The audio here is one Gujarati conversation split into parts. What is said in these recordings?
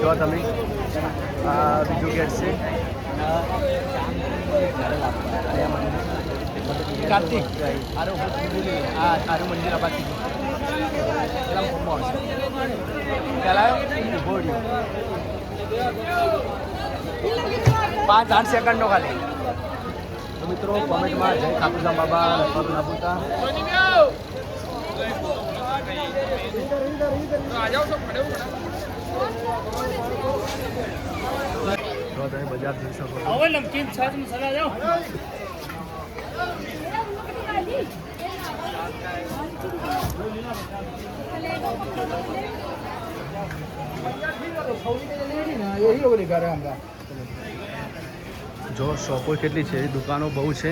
જો તમે આ બીજું ગેટ છે કાર્તિક આરું મંદિર આબાદ પેલા 5-8 સેકન્ડનો ખાલી. તો મિત્રો કોમેન્ટમાં જય ખાટુશ્યામ બાબા લખવાનું ના ભૂલતા. તો તમે બજાર જોઈ શકો છો. હવે નમકીન છાશ મસાલા જાઓ. જો શોપો કેટલી છે, દુકાનો બહુ છે.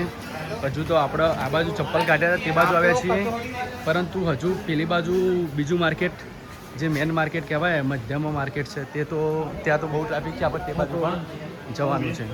હજુ તો આપણે આ બાજુ ચપ્પલ કાઢ્યા હતા તે બાજુ આવ્યા છીએ, પરંતુ હજુ પેલી બાજુ બીજું માર્કેટ જે મેન માર્કેટ કહેવાય મધ્યમ માર્કેટ છે તે તો ત્યાં તો બહુ ટ્રાફિક છે. આપણે તે બાજુ પણ જવાનું છે.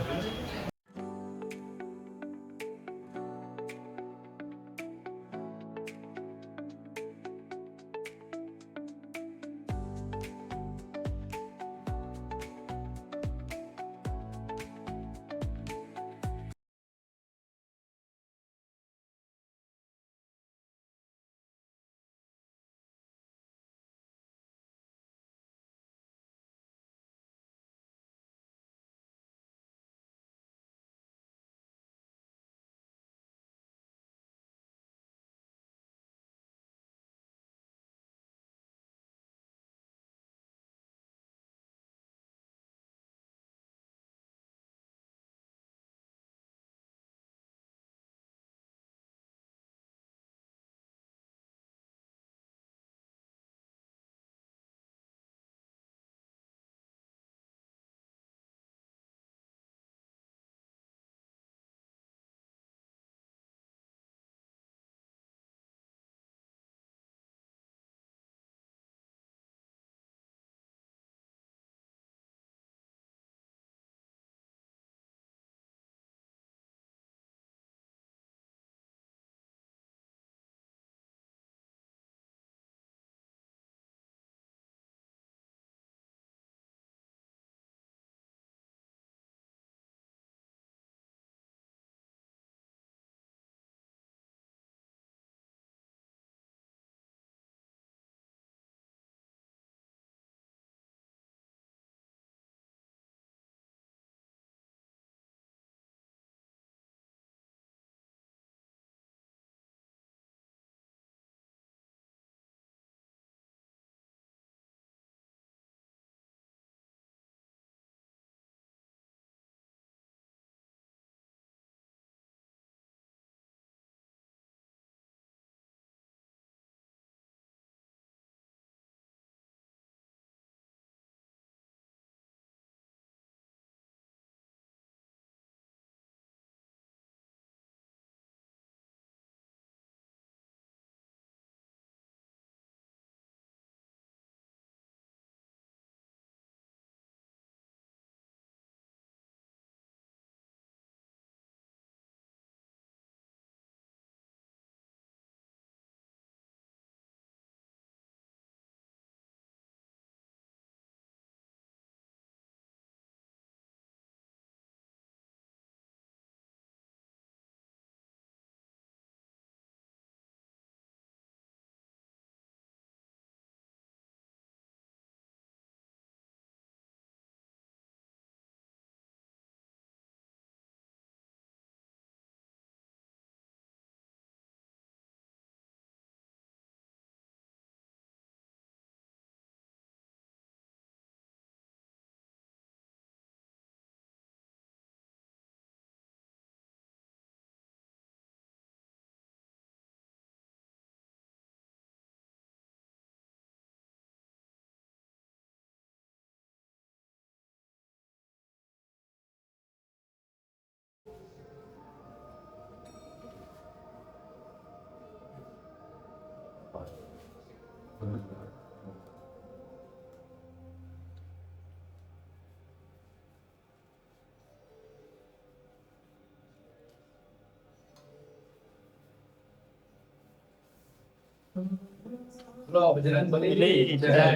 લો બજરંગ બલી જય.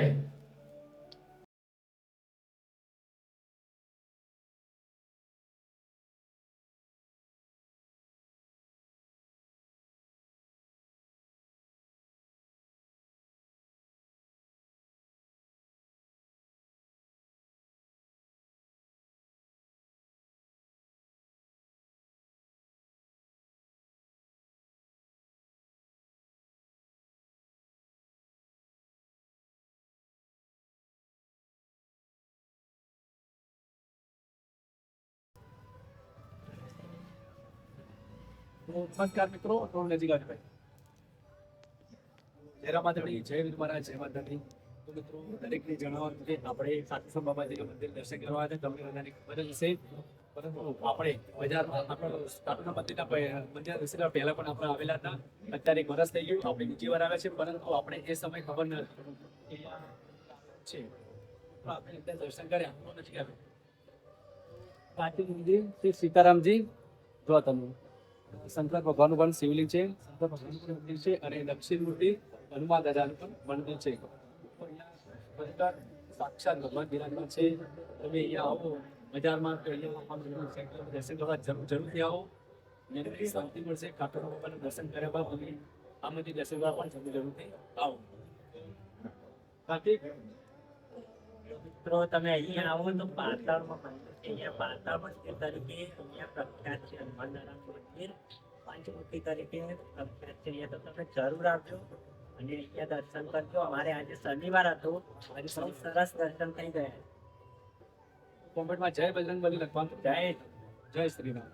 નમસ્કાર મિત્રો, થોડું નજીક આવજો ભાઈ. જય માતાજી, જય વીર મહારાજ, જય માતાજી. તો મિત્રો દરેકને જણાવવાનું કે આપણે સાતસો બાબાજીના મંદિર દર્શન કરવા આવ્યા હતા. તમને બધાને ખબર જ હશે, પરંતુ આપણે બજારમાં આપણે સાતના મંદિરના મંદિર દર્શન કરવા પહેલા પણ આપણે આવેલા હતા. અત્યારે એક વર્ષ થઈ ગયું, આપણે બીજી વાર આવ્યા છે, પરંતુ આપણે એ સમય ખબર નથી છે. તો આપણે અંદર દર્શન કર્યા તો નજીક આવ્યું. કાર્તિક મંદિર શ્રી સીતારામજી, જો તમે શંકર ભગવાનનું પણ શિવલિંગ છે, શંકર ભગવાનનું મંદિર છે, અને દક્ષિણ મૂર્તિ હનુમાન દાદાનું પણ મંદિર છે. તો અહીંયા સાક્ષાત ભગવાન બિરાજમાન છે. તમે અહીંયા આવો બજારમાં તો અહીંયા દર્શન કરવા જરૂરથી આવો. અને શાંતિ મળશે. કાકા બાપાના દર્શન કર્યા બાદ તમે આ મંદિર દર્શન કરવા પણ જરૂરથી આવો. કાર્તિક મિત્રો તમે અહીંયા આવો તો પાતાળમાં મંદિર છે. અહીંયા પાતાળમાં મંદિર તરીકે અહીંયા પ્રખ્યાત છે. હનુમાન દાદાનું મંદિર પંચમુખી તરીકે પ્રખ્યાત છે. અહીંયા તો તમે જરૂર આવજો અને અહીંયા દર્શન કરજો. અમારે આજે શનિવાર હતો, આજે બહુ સરસ દર્શન થઈ ગયા. કોમેન્ટમાં જય બજરંગબલી લખવાનું. જય જય શ્રી રામ.